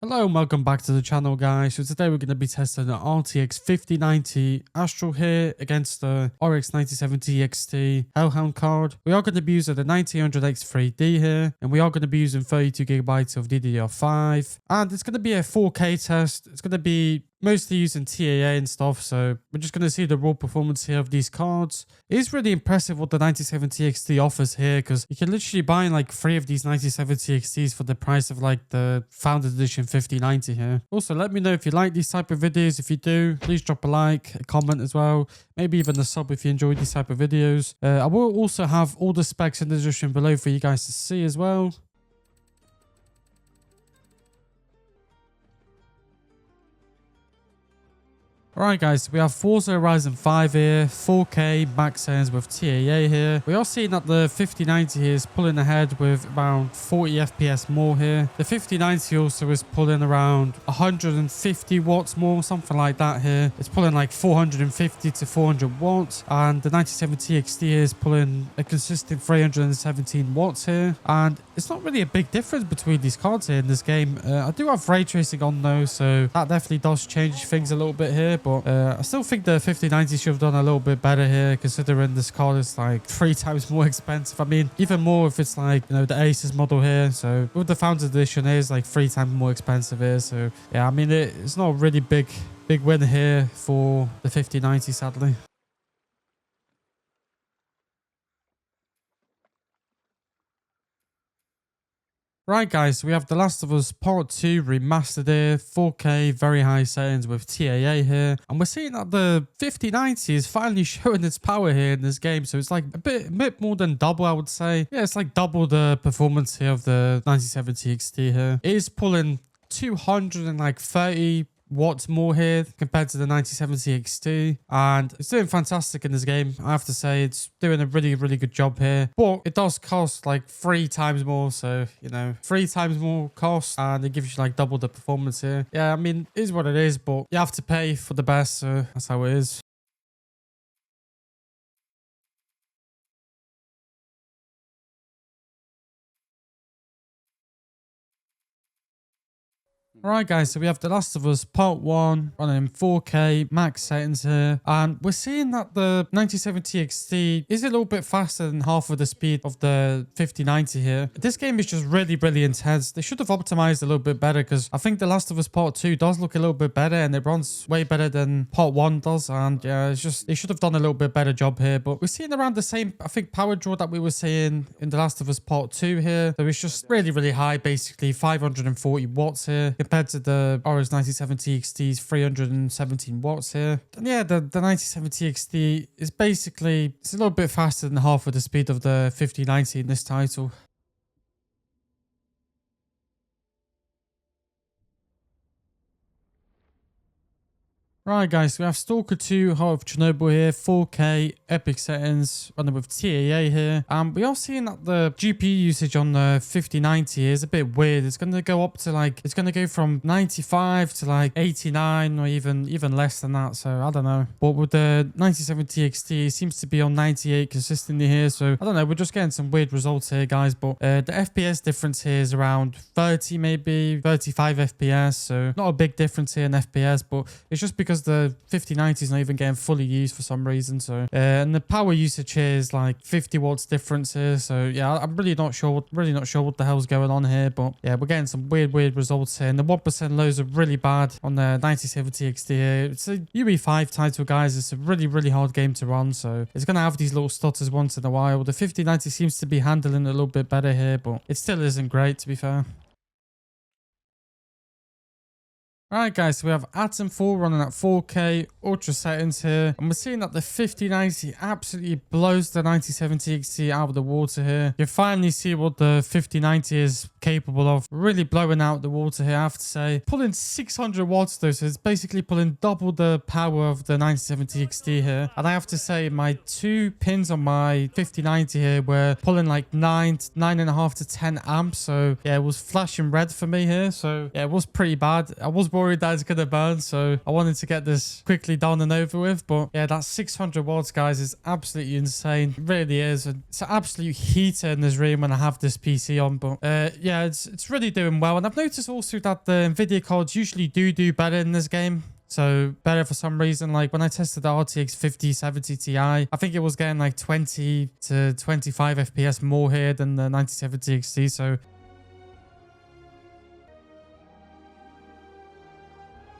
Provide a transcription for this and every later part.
Hello and welcome back to the channel, guys. So today we're going to be testing the RTX 5090 Astral here against the RX 9070 XT Hellhound card. We are going to be using the 9000X3D here, and we are going to be using 32GB of DDR5, and it's going to be a 4K test. It's going to be mostly using TAA and stuff, so we're just going to see the raw performance here of these cards. It is really impressive what the 9070 XT offers here, because you can literally buy like 3 of these 9070 XTs for the price of like the Founders Edition 5090 here. Also, let me know if you like these type of videos. If you do, please drop a like, a comment as well, maybe even a sub if you enjoy these type of videos. I will also have all the specs in the description below for you guys to see as well. Alright guys, we have FORZA Ryzen 5 here, 4K max settings with TAA here. We are seeing that the 5090 here is pulling ahead with around 40 FPS more here. The 5090 also is pulling around 150 watts more, something like that here. It's pulling like 450 to 400 watts. And the 9070 XT here is pulling a consistent 317 watts here. And it's not really a big difference between these cards here in this game. I do have ray tracing on though, so that definitely does change things a little bit here. But I still think the 5090 should have done a little bit better here, considering this card is like 3 times more expensive. I mean, even more if it's like, you know, the Asus model here. So with the Founders Edition, it is like 3 times more expensive here. So yeah, I mean, it's not a really big win here for the 5090, sadly. Right guys, so we have The Last of Us Part 2 remastered here, 4K, very high settings with TAA here. And we're seeing that the 5090 is finally showing its power here in this game. So it's like a bit more than double, I would say. Yeah, it's like double the performance here of the 9070 XT here. It is pulling 230 watts more here compared to the 9070 XT, and it's doing fantastic in this game. I have to say, it's doing a really good job here, but it does cost like 3 times more. So, you know, 3 times more cost, and it gives you like double the performance here. Yeah, I mean, it is what it is, but you have to pay for the best, so that's how it is. Alright guys, so we have The Last of Us Part 1 running in 4K max settings here, and we're seeing that the 9070 XT is a little bit faster than half of the speed of the 5090 here. This game is just really intense. They should have optimized a little bit better, because I think The Last of Us Part 2 does look a little bit better, and it runs way better than Part 1 does, and yeah, it's just, they should have done a little bit better job here. But we're seeing around the same, I think, power draw that we were seeing in The Last of Us Part 2 here. So it's just really high, basically 540 watts here, compared to the RX 9070 XT's 317 watts here. And yeah, the 9070 XT is basically, it's a little bit faster than half of the speed of the 5090 in this title. Right guys, we have Stalker 2 Heart of Chernobyl here, 4K epic settings running with TAA here, and we are seeing that the GPU usage on the 5090 is a bit weird. It's going to go up to like, it's going to go from 95 to like 89 or even less than that, so I don't know. But with the 9070 XT, it seems to be on 98 consistently here, so I don't know, we're just getting some weird results here guys. But the FPS difference here is around 30, maybe 35 FPS, so not a big difference here in FPS, but it's just because the 5090 is not even getting fully used for some reason. So and the power usage here is like 50 watts difference here. So yeah, I'm really not sure what the hell's going on here. But yeah, we're getting some weird results here, and the 1% lows are really bad on the 9070 XT here. It's a UE5 title, guys. It's a really hard game to run, so it's gonna have these little stutters once in a while. The 5090 seems to be handling it a little bit better here, but it still isn't great, to be fair. Alright guys, so we have Atom 4 running at 4K ultra settings here, and we're seeing that the 5090 absolutely blows the 9070 XT out of the water here. You finally see what the 5090 is capable of, really blowing out the water here, I have to say. Pulling 600 watts though, so it's basically pulling double the power of the 9070 XT here. And I have to say, my 2 pins on my 5090 here were pulling like 9.5 to 10 amps, so yeah, it was flashing red for me here. So yeah, it was pretty bad. I was worried that it's going to burn. So I wanted to get this quickly done and over with. But yeah, that 600 watts, guys, is absolutely insane. It really is. It's an absolute heater in this room when I have this PC on. But yeah, it's really doing well. And I've noticed also that the NVIDIA cards usually do better in this game. So better for some reason. Like when I tested the RTX 5070 Ti, I think it was getting like 20 to 25 FPS more here than the 9070 XT. So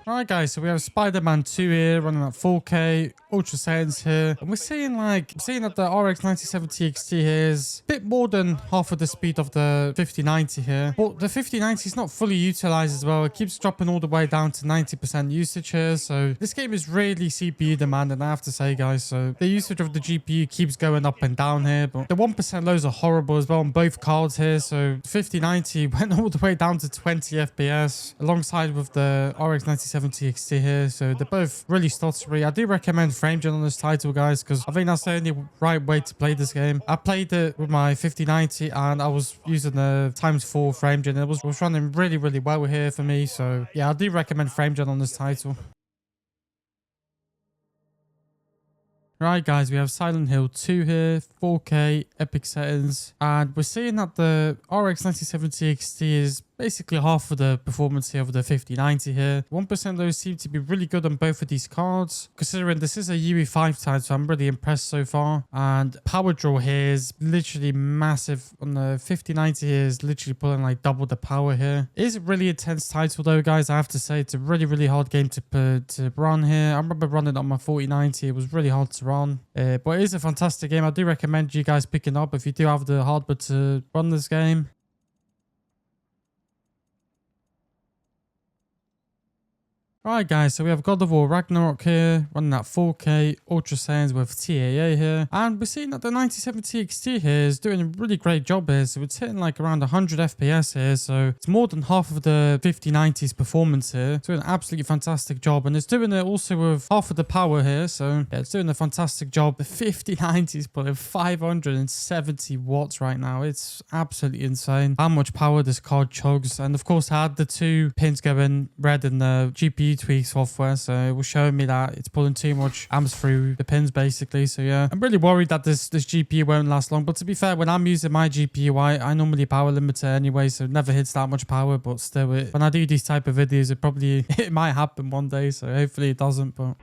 alright guys, so we have Spider-Man 2 here running at 4K, ultra settings here. And we're seeing that the RX 9070 XT here is a bit more than half of the speed of the 5090 here. But the 5090 is not fully utilized as well. It keeps dropping all the way down to 90% usage here. So this game is really CPU demanding, I have to say, guys. So the usage of the GPU keeps going up and down here. But the 1% lows are horrible as well on both cards here. So the 5090 went all the way down to 20 FPS alongside with the RX 9070 XT here. So they're both really stuttery. I do recommend FrameGen on this title, guys, because I think that's the only right way to play this game. I played it with my 5090 and I was using the ×4 FrameGen. It was running really well here for me. So yeah, I do recommend FrameGen on this title. Right guys, we have Silent Hill 2 here, 4K, epic settings, and we're seeing that the RX 9070 XT is basically half of the performance here of the 5090 here. 1% lows seem to be really good on both of these cards, considering this is a UE5 title, so I'm really impressed so far. And power draw here is literally massive. On the 5090 here is literally pulling like double the power here. It is a really intense title though, guys. I have to say it's a really hard game to run here. I remember running it on my 4090. It was really hard to run, but it is a fantastic game. I do recommend you guys picking up if you do have the hardware to run this game. Alright guys, so we have God of War Ragnarok here, running at 4K, ultra settings with TAA here. And we're seeing that the 9070 XT here is doing a really great job here. So it's hitting like around 100 FPS here. So it's more than half of the 5090's performance here. It's doing an absolutely fantastic job. And it's doing it also with half of the power here. So yeah, it's doing a fantastic job. The 5090's pulling 570 watts right now. It's absolutely insane how much power this card chugs. And of course I had the 2 pins going red in the GPU tweak software, so it was showing me that it's pulling too much amps through the pins basically. So yeah, I'm really worried that this GPU won't last long. But to be fair, when I'm using my GPU, I normally power limit it anyway, so it never hits that much power. But still, when I do these type of videos, it might happen one day, so hopefully it doesn't. But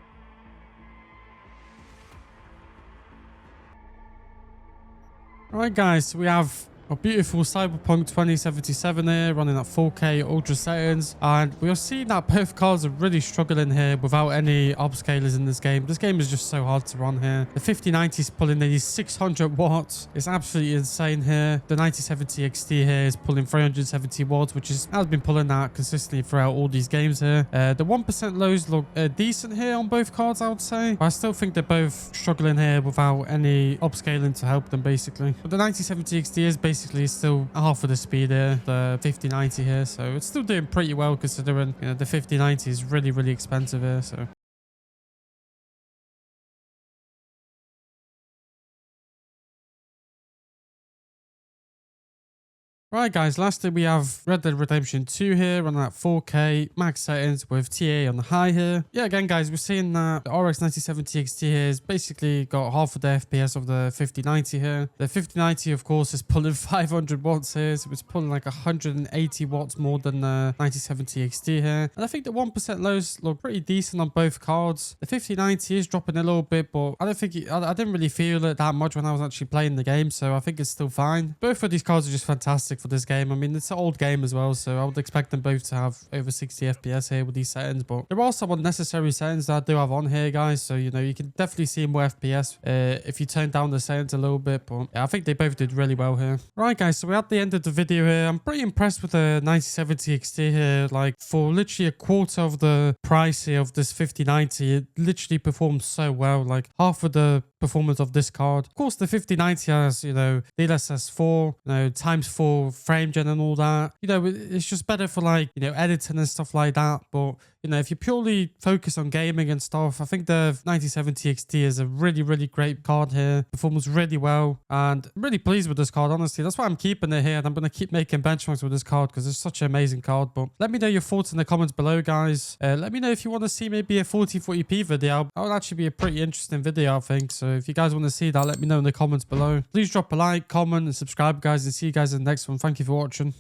alright guys, so we have a beautiful Cyberpunk 2077 here running at 4K ultra settings, and we'll see that both cards are really struggling here without any upscalers in this game. This game is just so hard to run here. The 5090 is pulling nearly 600 watts. It's absolutely insane here. The 9070 XT here is pulling 370 watts, which has been pulling that consistently throughout all these games here. The 1% lows look decent here on both cards, I would say, but I still think they're both struggling here without any upscaling to help them basically. But the 9070 XT is basically still half of the speed here, the 5090 here, so it's still doing pretty well considering, you know, the 5090 is really expensive here. So right guys, lastly we have Red Dead Redemption 2 here running at 4K max settings with TA on the high here. Yeah, again guys, we're seeing that the RX 9070 XT here has basically got half of the FPS of the 5090 here. The 5090 of course is pulling 500 watts here, so it's pulling like 180 watts more than the 9070 XT here. And I think the 1% lows look pretty decent on both cards. The 5090 is dropping a little bit, but I don't think I didn't really feel it that much when I was actually playing the game, so I think it's still fine. Both of these cards are just fantastic for this game. I mean, it's an old game as well, so I would expect them both to have over 60 FPS here with these settings, but there are some unnecessary settings that I do have on here, guys, so you know, you can definitely see more FPS if you turn down the settings a little bit. But yeah, I think they both did really well here. Right guys, so we're at the end of the video here. I'm pretty impressed with the 9070 XT here. Like, for literally a quarter of the price here of this 5090, it literally performs so well. Like, half of the performance of this card. Of course, the 5090 has, you know, DLSS 4, you know, ×4 frame gen and all that. You know, it's just better for like, you know, editing and stuff like that. But, you know, if you purely focus on gaming and stuff, I think the 9070 XT is a really, really great card here. Performs really well, and I'm really pleased with this card, honestly. That's why I'm keeping it here, and I'm going to keep making benchmarks with this card because it's such an amazing card. But let me know your thoughts in the comments below, guys. Let me know if you want to see maybe a 4040p video. That would actually be a pretty interesting video, I think. So if you guys want to see that, let me know in the comments below. Please drop a like, comment, and subscribe, guys, and see you guys in the next one. Thank you for watching.